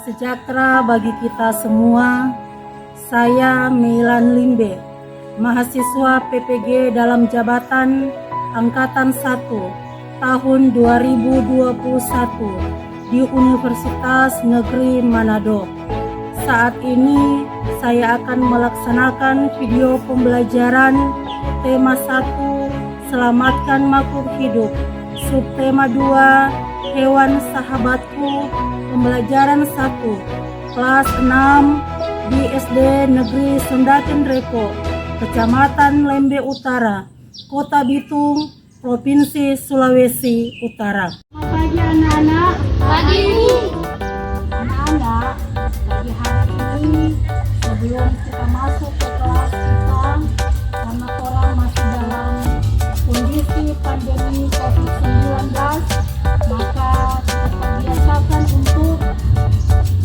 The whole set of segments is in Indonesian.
sejahtera bagi kita semua. Saya Meilan Limbe, mahasiswa PPG dalam jabatan Angkatan 1 tahun 2021 di Universitas Negeri Manado. Saat ini saya akan melaksanakan video pembelajaran tema 1, Selamatkan Makhluk Hidup, subtema 2, Hewan Sahabatku, pembelajaran 1, kelas 6 di SD Negeri Sondaken Reko, Kecamatan Lembe Utara, Kota Bitung, Provinsi Sulawesi Utara. Selamat pagi anak-anak. Pagi Ibu. Anak-anak, pagi hari ini sebelum kita masuk ke kelas kita, karena orang masih dalam kondisi pandemi COVID-19, maka kita biasakan untuk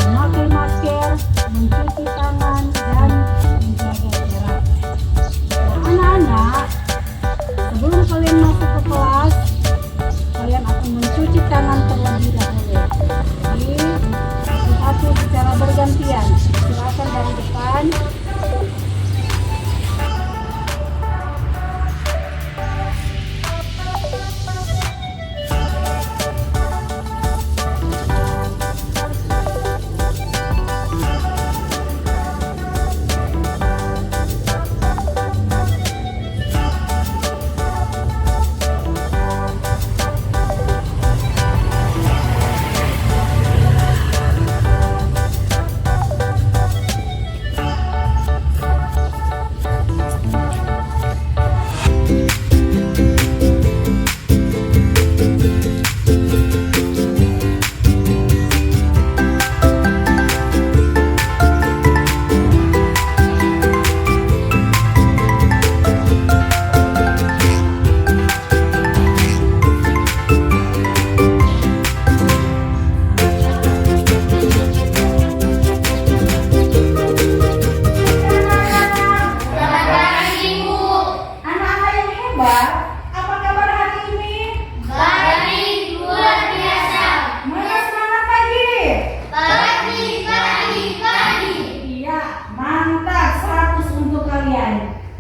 memakai masker, mencuci tangan, dan menjaga jarak. Nah, anak-anak, sebelum kalian masuk ke kelas, kalian akan mencuci tangan terlebih dahulu. Jadi, satu-satu secara bergantian. Silakan dari depan.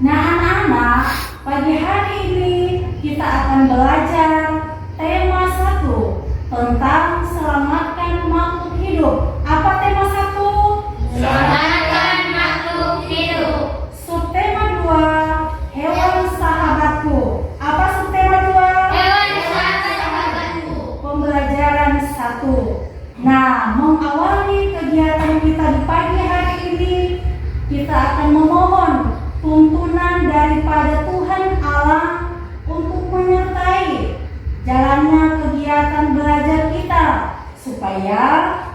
Nah anak-anak, pagi hari ini kita akan belajar tema 1 tentang selamatkan makhluk hidup. Apa tema 1? Selamatkan makhluk hidup. Subtema 2, hewan sahabatku. Apa subtema 2? Hewan sahabatku. Pembelajaran 1. Nah, mengawali kegiatan kita di pagi hari ini, kita akan memohon tuntunan daripada Tuhan Allah untuk menyertai jalannya kegiatan belajar kita, supaya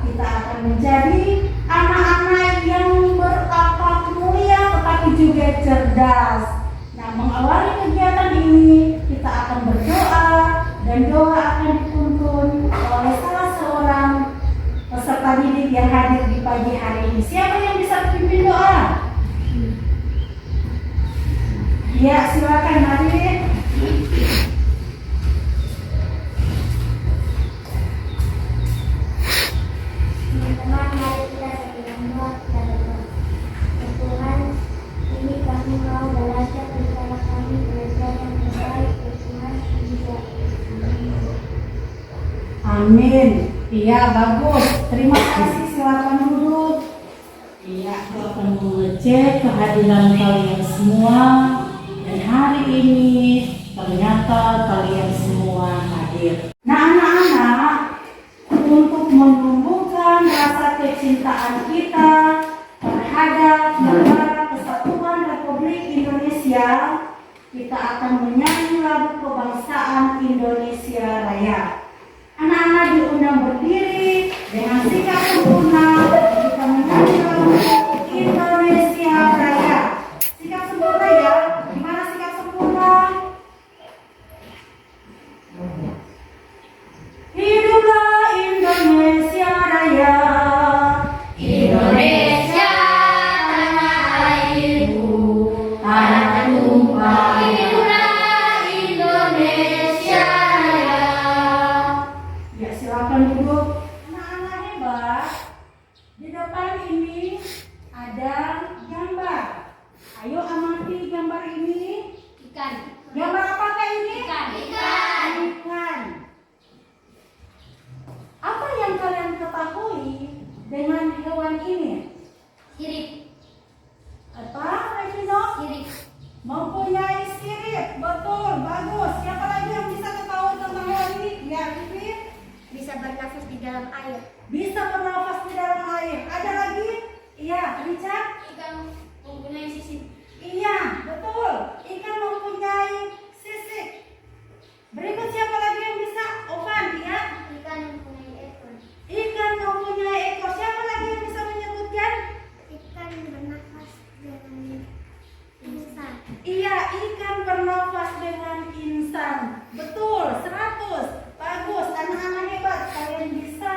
kita akan menjadi anak-anak yang berakhlak mulia tetapi juga cerdas. Nah, mengawali kegiatan ini kita akan berdoa, dan doa akan dituntun oleh salah seorang peserta didik yang hadir di pagi hari ini. Siapa yang bisa pimpin doa? Ya, silakan mari. Teman-teman, mari kita saling doa kepada Tuhan. Tuhan, ini kami mau belajar bersama kami belajar yang terbaik Tuhan juga. Amin. Iya, bagus. Terima kasih. Silakan duduk. Iya, aku akan mengecek kehadiran kalian semua. Dan hari ini ternyata kalian semua hadir. Nah anak-anak, untuk menumbuhkan rasa kecintaan kita terhadap Negara Kesatuan Republik Indonesia, kita akan menyanyi lagu kebangsaan Indonesia Raya. Anak-anak diundang berdiri dengan sikap sempurna, kita menyanyi lagu Indonesia Raya. Sikap sempurna ya. Gimana sikap sempurna? Hiduplah Indonesia Raya. Indonesia tanah airku, tanah tumpah. Hiduplah Indonesia Raya. Ya, silakan duduk. Anak-anak hebat. gambar ini? Ikan. Gambar apakah ini? Ikan. Ikan. Apa yang kalian ketahui dengan hewan ini? Sirip. Apa, Revino? Sirip. Mempunyai sirip. Betul, bagus. Siapa lagi yang bisa ketahui tentang hewan ini? Ya, Vivi. Bisa bernafas di dalam air. Bisa bernafas di dalam air. Ada lagi? Iya, Richard. Ikan mempunyai sisik. Iya, betul. Ikan mempunyai sisik. Berikut siapa lagi yang bisa? Ovan, iya. Ikan mempunyai ekor. Ikan mempunyai ekor. Siapa lagi yang bisa menyebutkan? Ikan bernafas dengan insan. Iya, ikan bernafas dengan insan. Betul, 100. Bagus, anak-anak hebat. Kalian bisa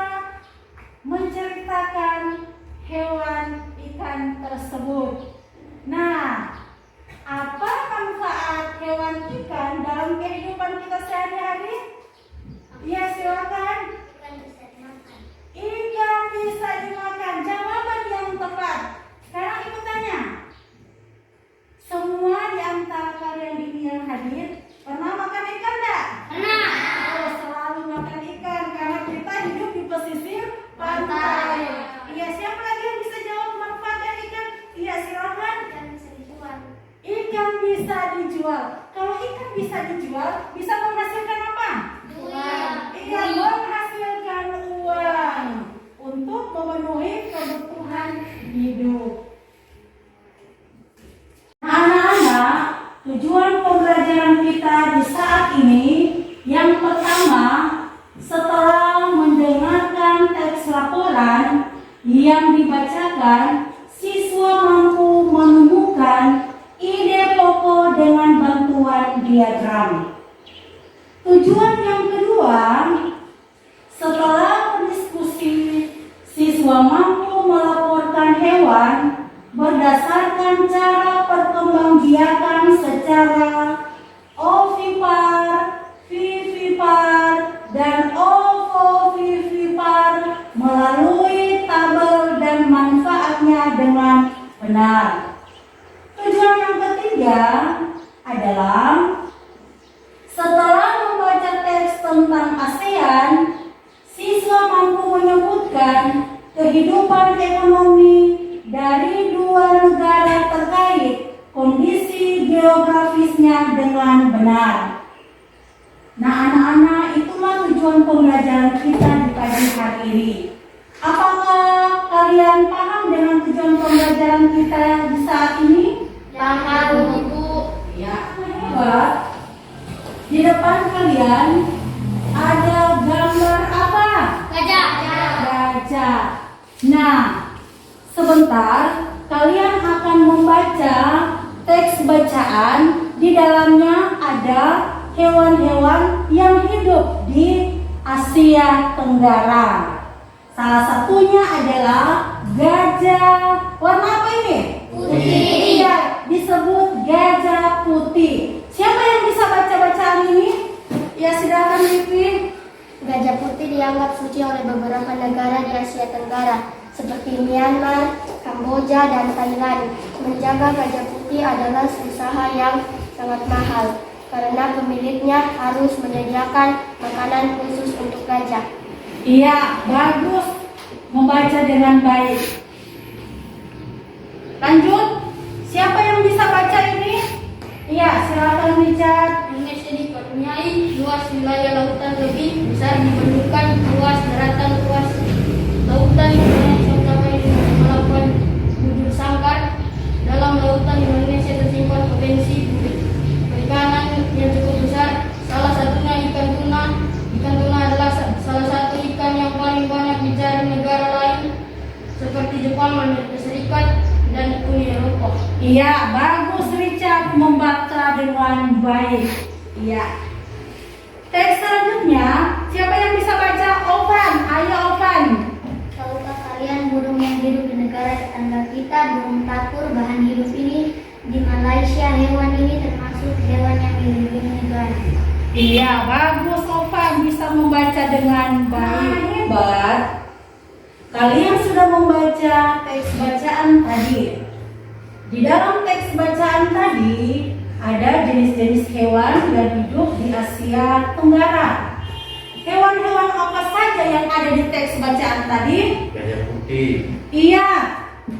menceritakan hewan ikan tersebut. Nah, apa manfaat hewan ikan dalam kehidupan kita sehari-hari? Iya, silakan. Ikan bisa dimakan. Ikan bisa dimakan. Jawaban yang tepat. Sekarang ibu tanya. Semua di antara kalian ini yang hadir pernah makan ikan enggak? Pernah. Oh, selalu makan ikan karena kita hidup di pesisir pantai. Iya, siapa lagi yang bisa jawab manfaat dari ikan? Iya, silakan. Ikan bisa dijual. Ikan bisa dijual. Kalau ikan bisa dijual, bisa menghasilkan apa? Uang. Iya, menghasilkan uang untuk memenuhi kebutuhan hidup. Anak-anak, tujuan pembelajaran kita di saat ini yang pertama, setelah mendengarkan teks laporan yang dibacakan, siswa mampu menemukan ide pokok dengan bantuan diagram. Tujuan yang kedua, setelah berdiskusi, siswa mampu melaporkan hewan berdasarkan cara perkembangbiakan secara ovipar, vivipar, dan ovovivipar melalui tabel dan manfaatnya dengan benar. Tujuan yang ketiga adalah setelah membaca teks tentang ASEAN, siswa mampu menyebutkan kehidupan ekonomi dari dua negara terkait kondisi geografisnya dengan benar. Nah, anak-anak, itulah tujuan pembelajaran kita di pagi hari ini. Apakah kalian paham dengan tujuan pembelajaran kita di saat ini? Paham, Ibu. Ya, hebat. Di depan kalian ada gambar apa? Gajah. Gajah. Nah, sebentar kalian akan membaca teks bacaan. Di dalamnya ada hewan-hewan yang hidup di Asia Tenggara. Salah satunya adalah gajah. Warna apa ini? Putih. Iya, disebut gajah putih. Siapa yang bisa baca bacaan ini? Ya, silakan Vivi. Gajah putih dianggap suci oleh beberapa negara di Asia Tenggara seperti Myanmar, Kamboja, dan Thailand. Menjaga gajah putih adalah usaha yang sangat mahal karena pemiliknya harus menyediakan makanan khusus untuk gajah. Iya, bagus. Membaca dengan baik. Lanjut. Siapa yang bisa baca ini? Iya, silakan Richard. Indonesia dikaruniai luas wilayah lautan lebih besar dibandingkan luas daratan. Luas lautan Indonesia mencapai 58 bujur sangkar. Dalam lautan Indonesia tersimpan potensi perikanan yang cukup besar. Salah satunya ikan tuna. Ikan tuna adalah salah satu ikan yang paling banyak dicari negara lain seperti Jepang, Amerika Serikat, dan Uni Eropa. Iya, bagus Richard membaca dengan baik. Iya. Teks selanjutnya, siapa yang bisa baca? Ovan, ayo Ovan. Tahukah kalian burung yang hidup di negara tetangga kita, burung takur, bahan hidup ini di Malaysia? Hewan ini termasuk hewan yang dilindungi negara. Iya, bagus Ovan bisa membaca dengan baik. Hebat. Kalian sudah membaca teks bacaan tadi. Di dalam teks bacaan tadi ada jenis-jenis hewan yang hidup di Asia Tenggara. Hewan-hewan apa saja yang ada di teks bacaan tadi? Gajah putih. Iya.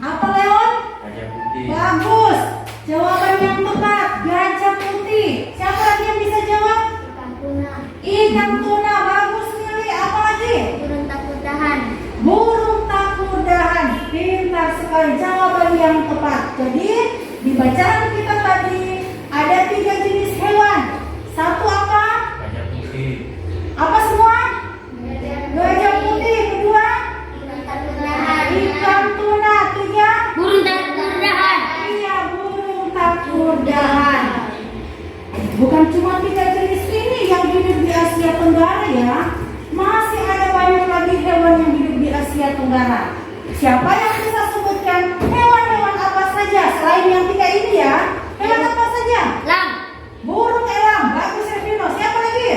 Apa Leon? Gajah putih. Bagus. Jawaban yang tepat, gajah putih. Siapa lagi yang bisa jawab? Ikan tuna. Ikan tuna. Bagus Mili. Apa lagi? Burung tak bertahan. Burung tak berdahan. Pintar sekali, jawaban yang tepat. Jadi di bacaan kita tadi ada 3 jenis hewan. Satu apa? Gajah putih. Apa semua? Gajah putih. Kedua? Burung tak bertahan. Ikan tuna. Tiga? Burung tak berdahan. Iya, burung tak berdahan. Bukan cuma 3 jenis ini yang hidup di Asia Tenggara ya. Masih ada banyak lagi hewan yang hidup di Asia Tenggara. Siapa yang bisa sebutkan hewan-hewan apa saja selain yang 3 ini ya? Hewan apa saja? Lam. Burung elang. Bagus Revino. Siapa lagi?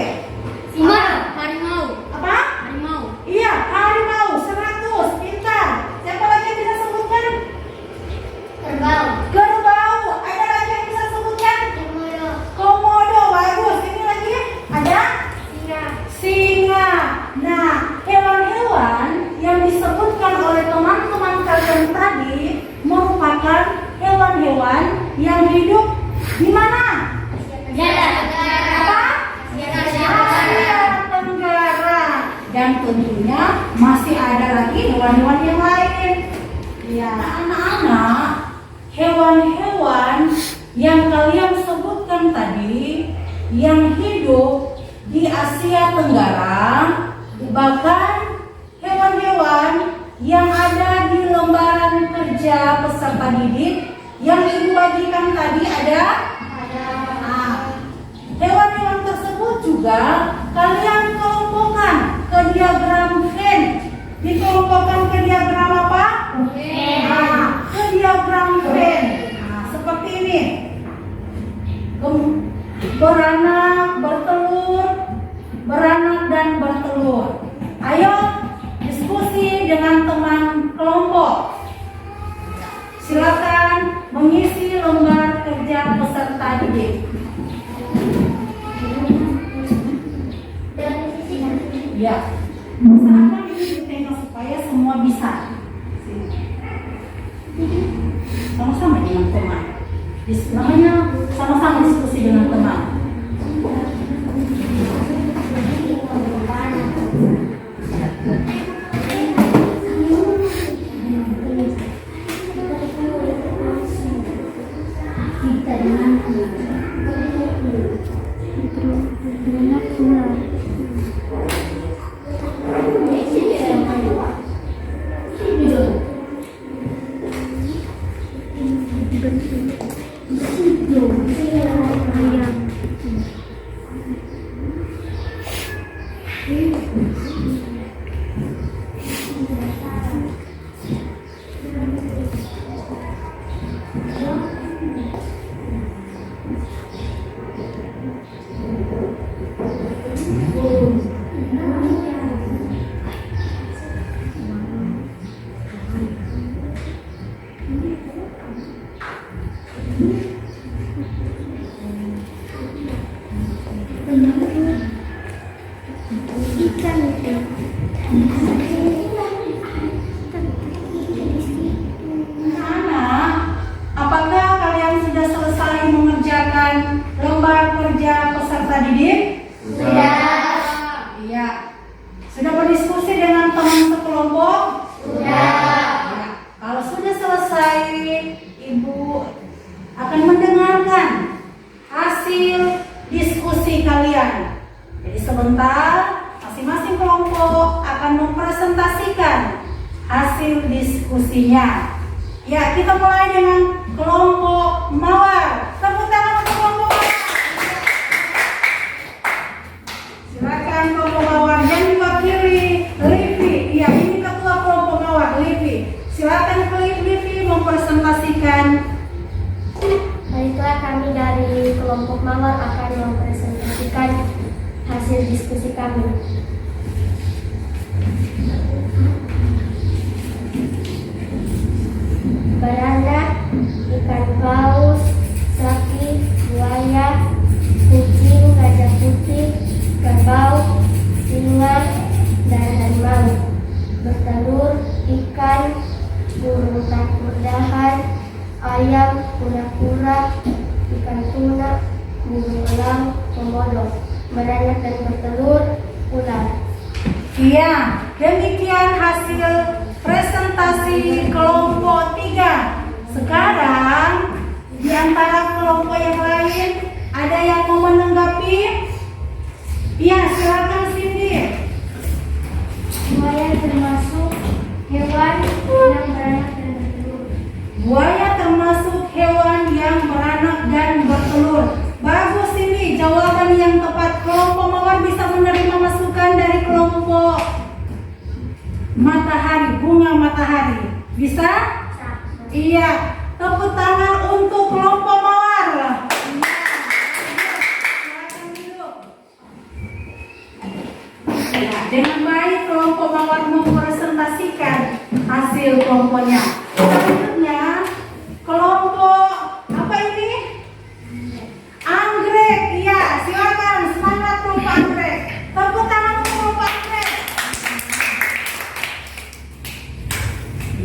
Singa. Harimau. Apa? Harimau. Iya, harimau. 100. Pintar. Siapa lagi yang bisa sebutkan? Kerbau. Kerbau. Ada lagi yang bisa sebutkan? Komodo. Komodo. Bagus. Ini lagi ada Singa. singa. Nah, hewan-hewan yang disebutkan oleh teman-teman kalian tadi merupakan hewan-hewan yang hidup di mana? Apa? Asia Tenggara. Dan tentunya masih ada lagi hewan-hewan yang lain. Ya, anak-anak, hewan-hewan yang kalian sebutkan tadi yang hidup di Asia Tenggara, bahkan hewan-hewan yang ada di lembaran kerja peserta didik yang ibu bagikan tadi ada. Nah, hewan-hewan tersebut juga kalian kelompokkan ke diagram Venn. Dikelompokkan ke diagram apa? Nah, ke diagram Venn. Nah, seperti ini. Beranak, bertelur, beranak dan bertelur. Ayo diskusi dengan teman kelompok. Silakan mengisi lembar kerja peserta didik. Ya, usahakan ini ditengok supaya semua bisa. Sama-sama dengan teman. Namanya sama-sama diskusi dengan teman. Anak, apakah kalian sudah selesai mengerjakan lembar kerja peserta didik? Sudah. Iya. Sudah berdiskusi dengan teman sekelompok? Sudah. Ya. Kalau sudah selesai, Ibu akan mendengarkan hasil diskusi kalian. Jadi sebentar, masing-masing kelompok akan mempresentasikan hasil diskusinya. Ya, kita mulai dengan kelompok Mawar. Tepuk tangan untuk kelompok Mawar. Silakan kelompok Mawar yang diwakili Livi. Iya, ini ketua kelompok Mawar, Livi. Silakan Livi mempresentasikan. Baiklah, kami dari kelompok Mawar akan mempresentasikan hasil diskusi kami. Beranak ikan paus, sapi, buaya, kucing, gajah putih, kerbau, singa, dan harimau. Bertelur ikan, burung tak-berdahan, ayam, kura-kura, ikan tuna, burung elang, komodo. Beranak dan bertelur ular. Iya, demikian hasil presentasi kelompok 3. Sekarang di antara kelompok yang lain ada yang mau menanggapi? Iya, silakan Cindy. Buaya termasuk hewan yang beranak dan bertelur. Buaya termasuk hewan yang beranak dan bertelur. Bagus ini jawaban yang tepat. Kelompok mawar bisa menerima masukan dari kelompok matahari, bunga matahari. Bisa? Iya. Tepuk tangan untuk kelompok mawar. Silakan duduk. Ya, dengan baik kelompok mawar mempresentasikan hasil kelompoknya. Selanjutnya kelompok apa ini? Anggrek. Iya, silakan semangat kelompok anggrek. Tepuk tangan untuk kelompok anggrek.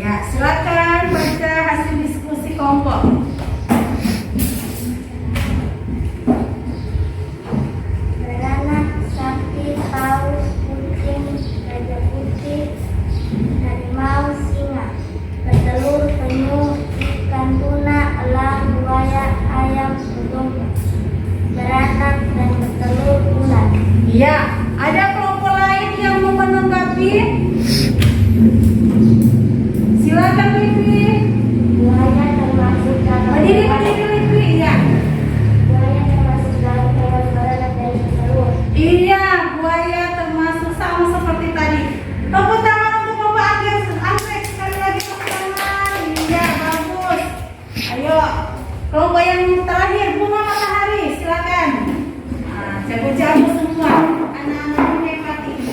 Ya, silakan baca hasil diskusi kelompok. Beranak sapi, paus, kucing, gajah putih, harimau, singa. Bertelur penyu, ikan tuna, elang, buaya, ayam, burung. Beranak dan bertelur ular. Iya, ada kelompok lain yang mau menanggapi? Silakan Livi. Buaya termasuk dalam Berdiri Livi. Iya. Buaya termasuk dalam hewan beranak dan bertelur. Iya, buaya termasuk sama seperti tadi. Tepuk tangan untuk kelompok anggrek. Sekali lagi tepuk tangan. Iya, bagus. Ayo, kelompok yang terakhir bunga matahari. Silakan. Nah, jago-jago semua. Anak-anak yang hebat ini.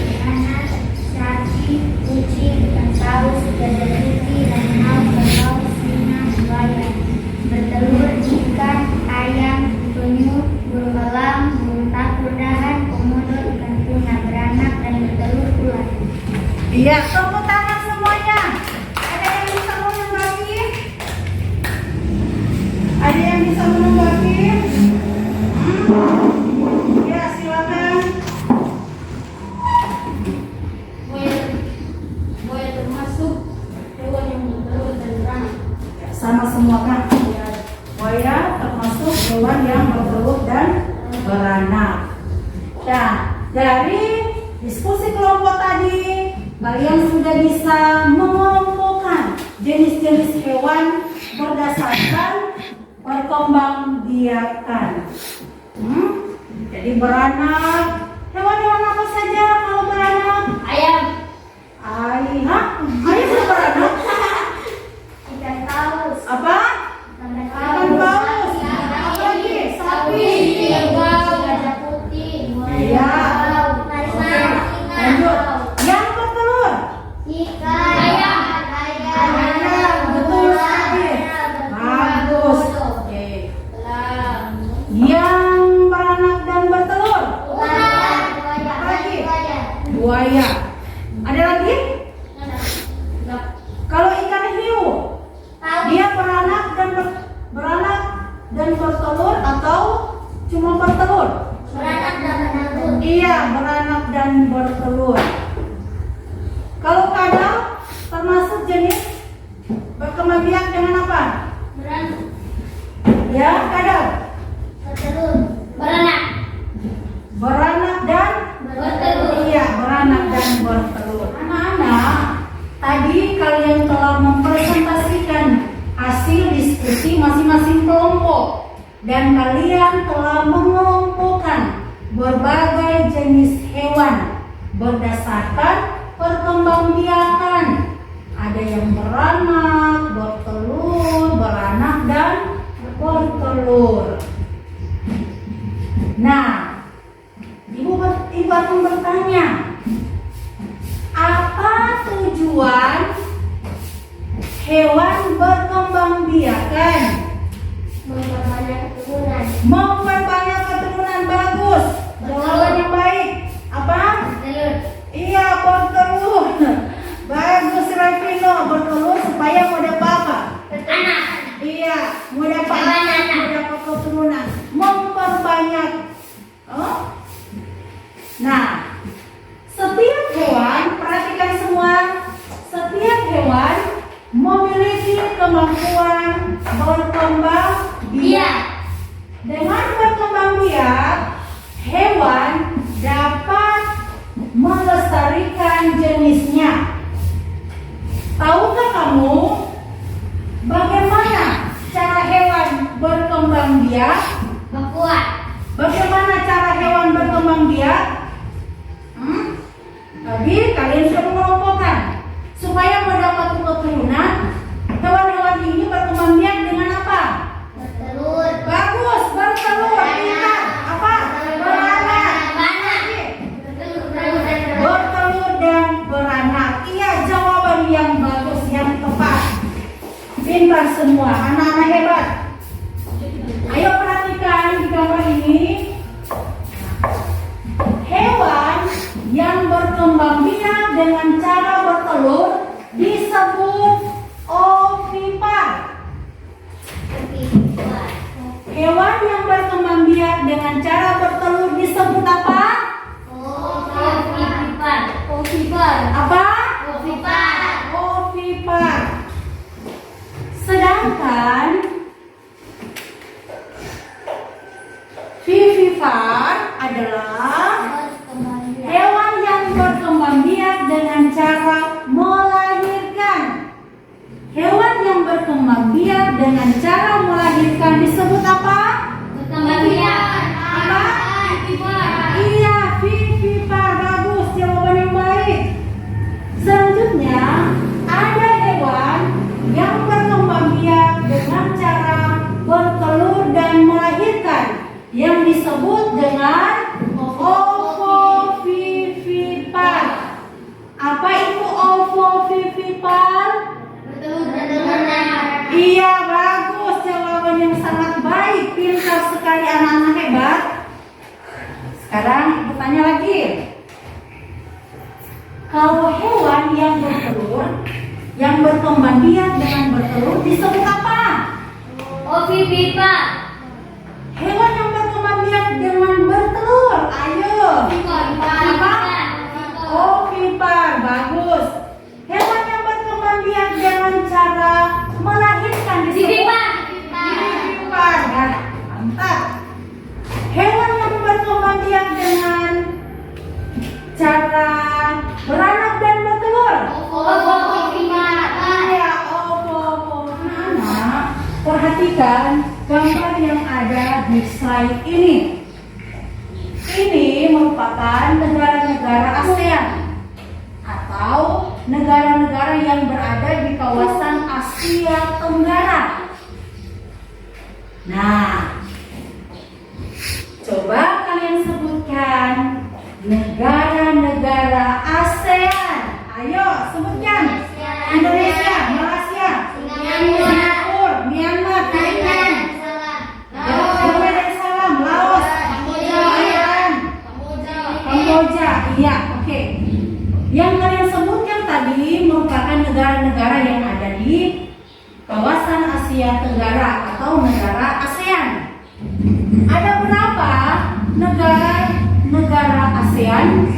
Beranak sapi, kucing, ikan paus, gajah putih, harimau, kerbau, singa, buaya. Bertelur ikan, ayam, penyu, burung elang, burung tak-berdahan, komodo, ikan tuna. Beranak dan bertelur ular. Iya, tepuk tangan semuanya. Ada yang bisa menanggapi? Ada yang bisa menanggapi? Ya, silakan. Buaya termasuk hewan yang bertelur dan beranak. Sama semua kan? Buaya termasuk hewan yang bertelur dan beranak. Nah, dari diskusi kelompok tadi, kalian sudah bisa mengelompokkan jenis-jenis hewan berdasarkan perkembangbiakan. Jadi beranak, hewan-hewan apa saja kalau beranak? Ayam. Ayam beranak? Ikan paus. Apa? Ikan Ikan paus. Apa lagi? Sapi. Kerbau. Gajah putih. Iya. Oke. Lanjut. Yang bertelur? Ikan. Ayam. Ayam. Betul sekali. Bagus. Oke. Elang. Yang beranak dan bertelur? Ular. Apa lagi? Buaya. Buaya. Ada lagi? Enggak. Kalau ikan hiu, Paus. dia beranak dan bertelur atau cuma bertelur? Beranak dan bertelur. Iya, beranak dan bertelur. Kalau kadal termasuk jenis berkembang biak dengan apa? Beranak. Ya, kadal. Bertelur. Beranak. Beranak dan Bertelur. Iya, beranak dan bertelur. Anak-anak, tadi kalian telah mempresentasikan hasil diskusi masing-masing kelompok dan kalian telah mengelompokkan berbagai jenis hewan berdasarkan perkembangbiakan. Ada yang beranak, bertelur, beranak dan bertelur. Nah, ibu tujuan hewan berkembang biakan? Memperbanyak keturunan. Memperbanyak keturunan. Bagus. Jawaban yang baik. Apa? Telur. Iya, bertelur. Bagus Rafino, bertelur supaya mau dapat apa? Anak. Iya, mau dapat Anak. mau dapat keturunan. Memperbanyak. Oh. Nah, setiap hewan, perhatikan semua, setiap hewan memiliki kemampuan berkembang biak. Dengan berkembang biak, hewan dapat melestarikan jenisnya. Tahukah kamu bagaimana cara hewan berkembang biak? Berkuat. Bagaimana cara hewan berkembang biak? Tadi kalian sudah mengelompokkan supaya mendapat keturunan. Hewan-hewan ini berkembang biak dengan apa? Bertelur. Bagus, bertelur. Pintar. Apa? Beranak. Bertelur dan beranak. Iya, jawaban yang bagus, yang tepat. Pintar semua, anak-anak hebat. Ayo perhatikan di gambar ini. Hewan yang berkembang biak dengan cara bertelur disebut ovipar. Hewan yang berkembang biak dengan cara bertelur disebut apa? Ovipar. Apa? Ovipar. Ovipar. Sedangkan vivipar adalah hewan yang berkembang biak dengan cara melahirkan. Hewan yang berkembang biak dengan cara melahirkan disebut apa? Berkembang biak. Apa? Ovipar. Iya, vivipar. Bagus, jawaban yang baik. Selanjutnya, ada hewan yang berkembang biak dengan cara bertelur dan melahirkan yang disebut dengan ovovivipar. Apa itu ovovivipar? Bertelur dan beranak. Iya, bagus, jawaban yang sangat baik. Pintar sekali anak-anak hebat. Sekarang ibu tanya lagi. Kalau hewan yang bertelur, yang berkembang biak dengan bertelur disebut apa? Ovipar. Hewan yang berkembang biak dengan bertelur. Ayo. Apa? Ovipar. Bagus. Hewan yang berkembang biak dengan cara melahirkan disebut vivipar. Nah, mantap. Hewan yang berkembang biak dengan cara beranak dan bertelur. Iya, Anak-anak, perhatikan gambar yang ada di slide ini. Ini merupakan negara-negara ASEAN atau negara-negara yang berada di kawasan Asia Tenggara. Nah, coba kalian sebutkan negara-negara ASEAN. Ayo sebutkan. Indonesia, Malaysia, Singapura, Myanmar, Thailand, Brunei Darussalam, Laos, Thailand, Kamboja. Iya, oke. Yang kalian sebutkan tadi merupakan negara-negara yang ada di kawasan Asia Tenggara atau negara ASEAN. Ada berapa negara ASEAN?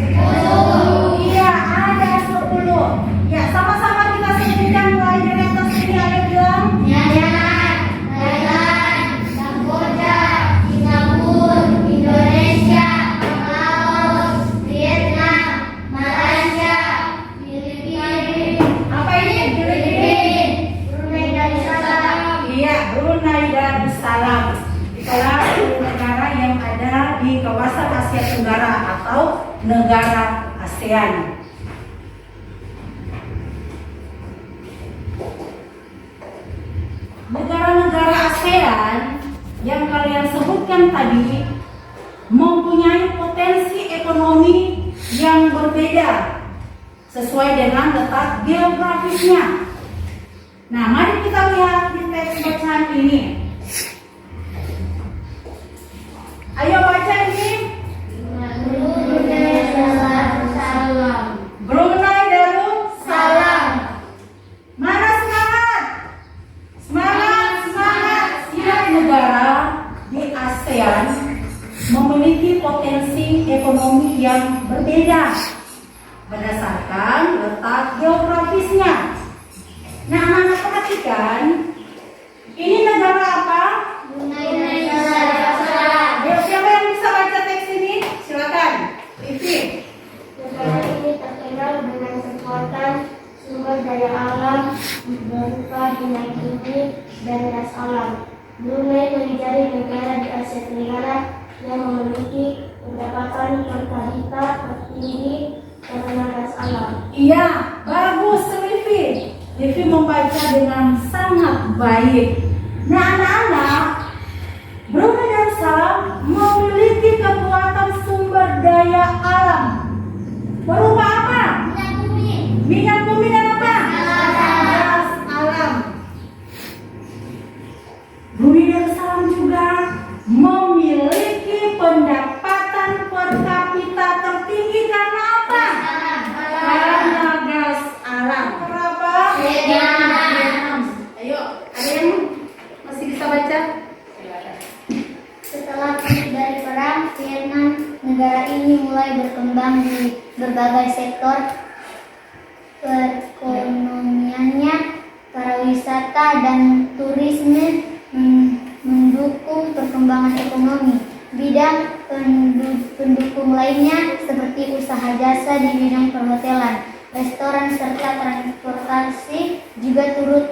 Iya, ada 10. Ya, sama-sama kita sebutkan mulai dari atas ini. Ayo bilang. Myanmar, Thailand, Kamboja, Singapura, Indonesia, Laos, Vietnam, Malaysia, Filipina. Apa ini? Filipina. Brunei Darussalam. Iya, Brunei Darussalam. Itulah 10 negara yang ada di kawasan Asia Tenggara atau negara ASEAN. Negara-negara ASEAN yang kalian sebutkan tadi mempunyai potensi ekonomi yang berbeda. sesuai dengan letak geografisnya. Nah, mari kita lihat di teks bacaan ini. Ayo baca ini. Brunei Darussalam. Mana semangat? Semangat. Setiap negara di ASEAN memiliki potensi ekonomi yang berbeda berdasarkan letak geografisnya. Nah, anak-anak perhatikan, ini negara apa? Brunei Darussalam. Ya, siapa yang bisa baca teks ini? Silakan. Livi. Negara ini terkenal dengan kekuatan sumber daya alam berupa bintang tinggi dan gas alam. Brunei menjadi negara di Asia Tenggara yang memiliki pendapatan per kapita tertinggi karena gas alam. Iya, bagus Livi. Livi membaca dengan sangat baik. Nah, anak-anak, Brunei Darussalam memiliki kekuatan sumber daya alam. Berupa apa? Minyak bumi dan apa? Gas alam. Brunei Darussalam juga memiliki pendapatan per kapita tertinggi karena apa? Karena gas alam. Berapa? Vietnam. Ayo, ada yang masih bisa baca? Setelah pulih dari perang, Vietnam, negara ini mulai berkembang di berbagai sektor perekonomiannya, pariwisata dan turisme mendukung perkembangan ekonomi. Bidang pendukung lainnya seperti usaha jasa di bidang perhotelan, restoran serta transportasi juga turut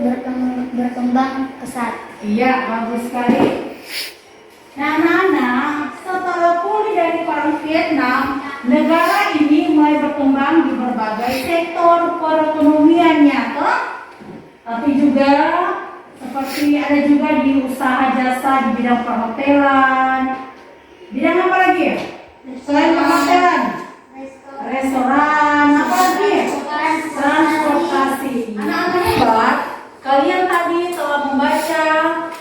berkembang pesat. Iya, bagus sekali. Nah, anak-anak, setelah pulih dari perang Vietnam, negara ini mulai berkembang di berbagai sektor perekonomiannya, toh? Tapi juga seperti ada juga di usaha jasa di bidang perhotelan. Bidang apa lagi? Selain perhotelan, restoran, apa lagi? Transportasi. Anak-anak hebat, kalian tadi telah membaca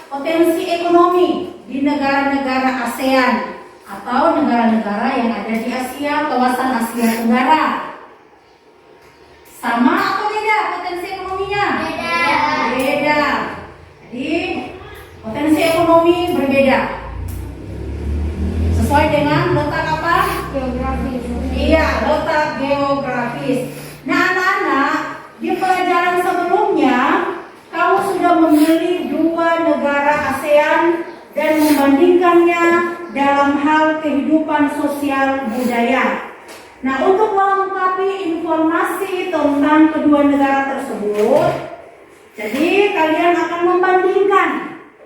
potensi ekonomi di negara-negara ASEAN atau negara-negara yang ada di Asia, kawasan Asia Tenggara. Sama atau beda potensi ekonominya? Beda. Jadi potensi ekonomi berbeda. Sesuai dengan letak apa? Geografis. Iya, letak geografis. Nah, anak-anak, di pelajaran sebelumnya kamu sudah memilih dua negara ASEAN dan membandingkannya dalam hal kehidupan sosial budaya. Nah, untuk melengkapi informasi tentang kedua negara tersebut, jadi kalian akan membandingkan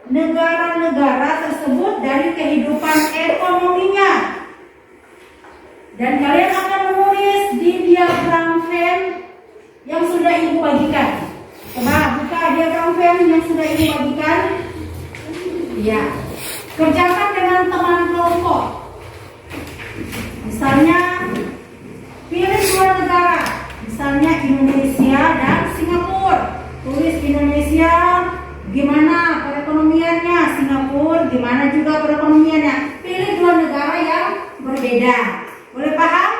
negara-negara tersebut dari kehidupan ekonominya. Dan kalian akan menulis di diagram Venn yang sudah ibu bagikan. Coba buka diagram Venn yang sudah ibu bagikan. Ya, kerjakan dengan teman kelompok. Misalnya, pilih dua negara. Misalnya Indonesia dan Singapura. Tulis Indonesia gimana perekonomiannya, Singapura gimana juga perekonomiannya. Pilih dua negara yang berbeda. Boleh paham?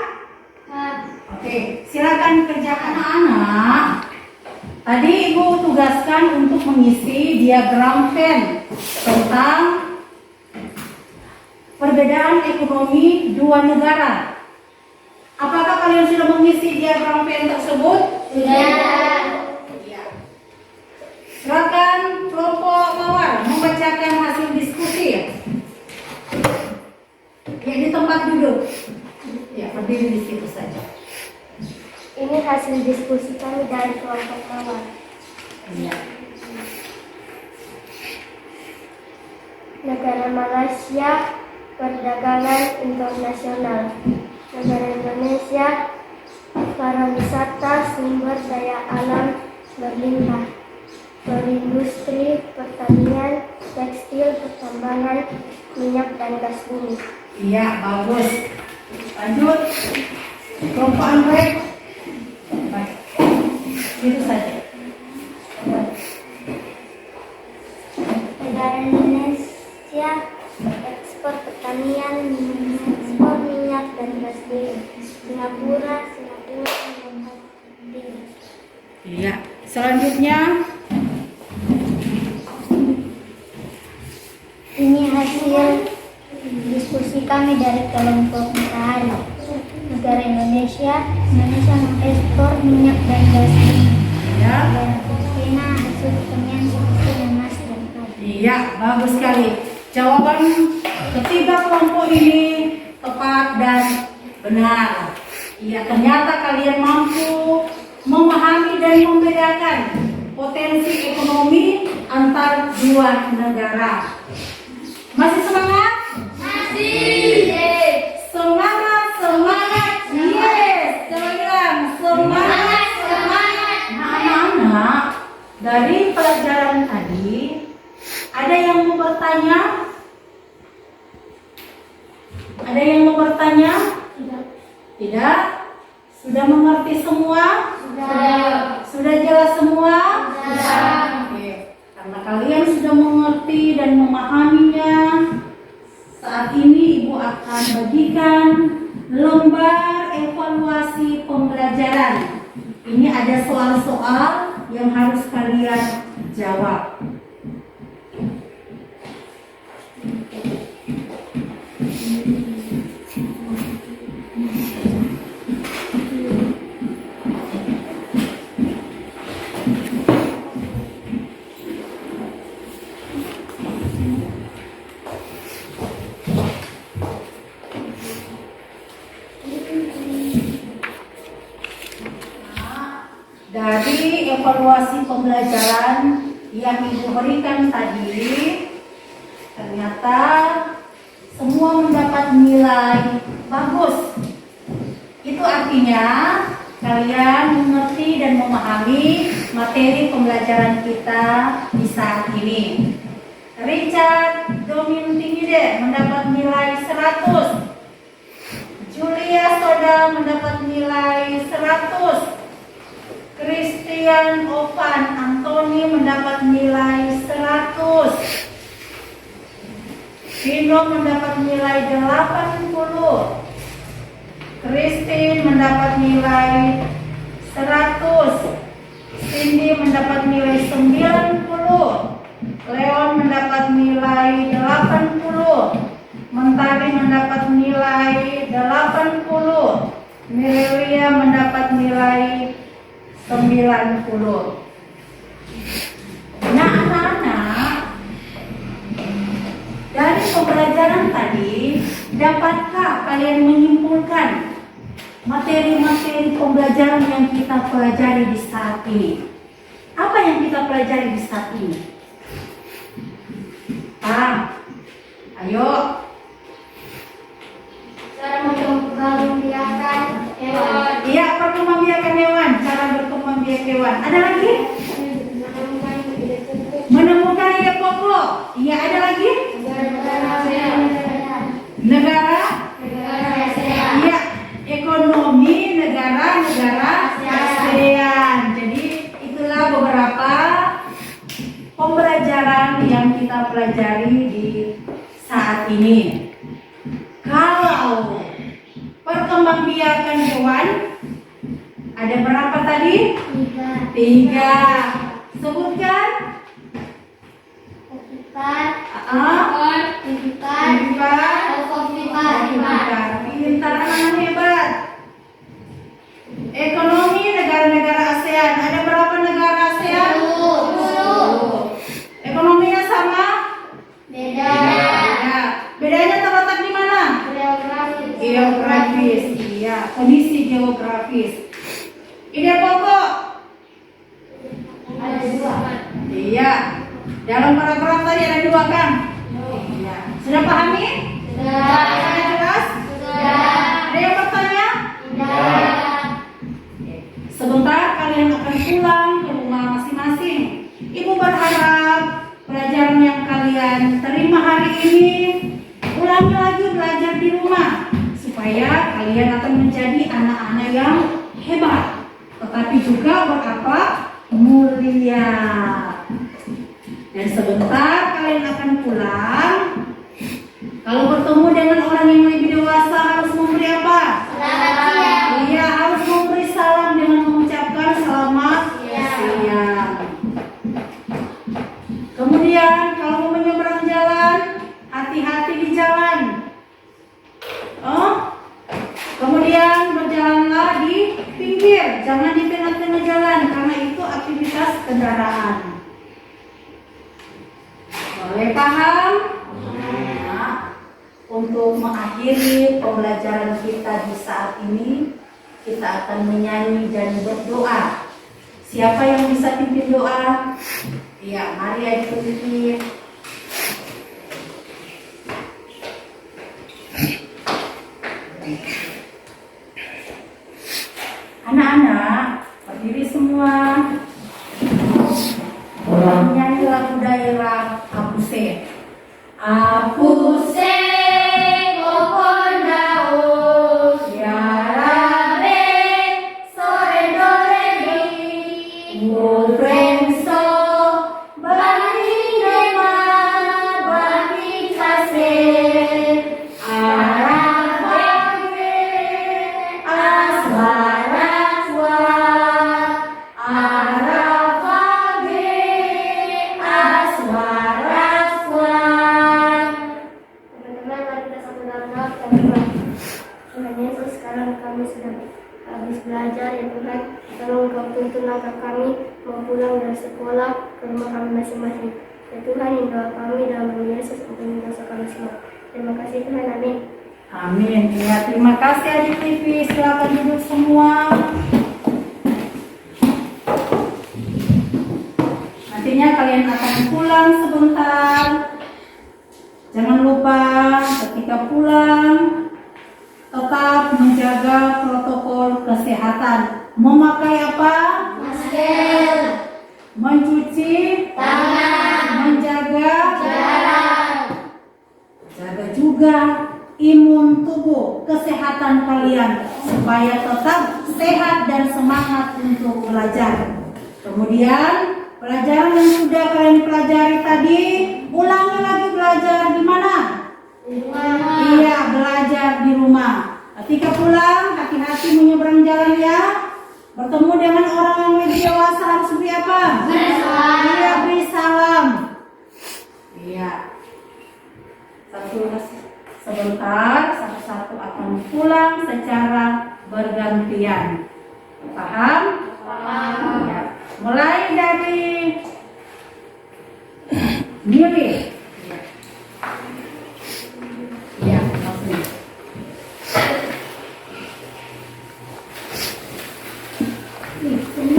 Oke, silakan kerjakan anak-anak. Tadi ibu tugaskan untuk mengisi diagram Venn tentang perbedaan ekonomi dua negara. Apakah kalian sudah mengisi diagram Venn tersebut? Sudah. Silakan kelompok mawar membacakan hasil diskusi. Ya, di tempat duduk. Ya, berdiri di situ saja. Ini hasil diskusi kami dari kelompok mawar. Ya. Negara Malaysia, perdagangan internasional. Negara Indonesia, pariwisata, sumber daya alam berlimpah. Perindustri, pertanian, tekstil, pertambangan, minyak dan gas bumi. Iya, bagus. Lanjut. Kelompok anggrek. Itu saja. Negara Indonesia ekspor pertanian, ekspor minyak dan gas bumi. Singapura mendapat tiga. Iya. Selanjutnya, Ini hasil diskusi kami dari kelompok Matahari. Negara Indonesia mengekspor minyak dan gas bumi. ya. Negara Filipina hasil pertanian seperti nanas dan padi. Iya, bagus sekali. Jawaban ketiga kelompok ini tepat dan benar. Iya, ternyata kalian mampu memahami dan membedakan potensi ekonomi antar dua negara. Masih semangat? Masih. Semangat, semangat. Yes. Coba bilang semangat, semangat. Nah, anak-anak, dari pelajaran tadi ada yang mau bertanya? Ada yang mau bertanya? Tidak? Sudah mengerti semua? Sudah jelas semua? Oke. Karena kalian sudah mengerti dan memahaminya, saat ini Ibu akan bagikan lembar evaluasi pembelajaran. Ini ada soal-soal yang harus kalian jawab. Dari evaluasi pembelajaran yang Ibu berikan tadi, ternyata semua mendapat nilai bagus. Itu artinya kalian mengerti dan memahami materi pembelajaran kita di saat ini. Richard Domin Tingide mendapat nilai 100. Julia Soda mendapat nilai 100. Christian Ovan Antoni mendapat nilai 100. Vino mendapat nilai 80. Christine mendapat nilai 100. Cindy mendapat nilai 90. Leon mendapat nilai 80. Mentari mendapat nilai 80. Mirelia mendapat nilai 90. Nah, anak-anak, dari pembelajaran tadi, dapatkah kalian menyimpulkan materi-materi pembelajaran yang kita pelajari di saat ini? Apa yang kita pelajari di saat ini? Ayo. Cara membiarkan hewan. Iya, perkembang biakan hewan. Cara berkembang biak hewan. Ada lagi? Menemukan ide pokok. Iya, ada lagi? Negara. Iya, ekonomi negara-negara ASEAN. Jadi itulah beberapa pembelajaran yang kita pelajari di saat ini. Kalau perkembangbiakan hewan ada berapa tadi? 3. Sebutkan. Pintar, anak hebat. Ekonomi negara-negara ASEAN. Ada berapa negara ASEAN? 10. Ekonominya sama? Beda. Bedanya terletak di mana? Geografis. Iya, kondisi geografis. Ide pokok? Ada 2. Iya. Dalam paragraf tadi ada 2 kan? Iya. Sudah pahami? Sudah jelas? Ada yang bertanya? Sebentar kalian akan pulang ke rumah masing-masing. Ibu berharap pelajaran yang kalian terima hari ini ulangi lagi belajar di rumah supaya kalian akan menjadi anak-anak yang hebat, tetapi juga berakhlak mulia. Dan sebentar kalian akan pulang. Kalau bertemu dengan orang yang lebih dewasa harus memberi apa? Iya, harus memberi salam dengan mengucapkan selamat siang. Kemudian kalau mau menyeberang jalan, hati-hati di jalan. Kemudian berjalanlah di pinggir, jangan di tengah-tengah jalan karena itu aktivitas kendaraan. Boleh paham? Nah, untuk mengakhiri pembelajaran kita di saat ini, kita akan menyanyi dan berdoa. Siapa yang bisa pimpin doa? Ya, mari adik pimpin. Anak-anak, berdiri semua. Menyanyi lagu daerah Apuse. Apuse kokondao yarabe sore dore mufrenso bani nema bani kase arafage aswaraswa arafage aswaraswa. Teman-teman, mari kita satu dalam doa kita berdoa. Tuhan Yesus, sekarang kami sudah habis belajar ya Tuhan. Tolong Engkau tuntun langkah kami mau pulang dari sekolah ke rumah kami masing-masing. Ya Tuhan, yang doa kami dalam nama Yesus untuk dosa kami semua. Terima kasih Tuhan, amin. Amin. Ya, terima kasih adik TV. Silakan duduk semua. Nantinya kalian akan pulang sebentar. Jangan lupa ketika pulang tetap menjaga protokol kesehatan. Memakai apa? Masker, Mencuci tangan, menjaga jarak. jaga juga imun tubuh, kesehatan kalian supaya tetap sehat dan semangat untuk belajar. Kemudian pelajaran yang sudah kalian pelajari tadi, ulangi lagi belajar di mana? Di rumah. Iya, belajar di rumah. Ketika pulang, hati-hati menyeberang jalan ya. Bertemu dengan orang yang lebih dewasa harus beri apa? Beri salam. Iya, beri salam. Iya. Sebentar, satu-satu akan pulang secara bergantian. Paham? Paham. Ya. Mulai dari milih. Ya, langsung. Nih, sini.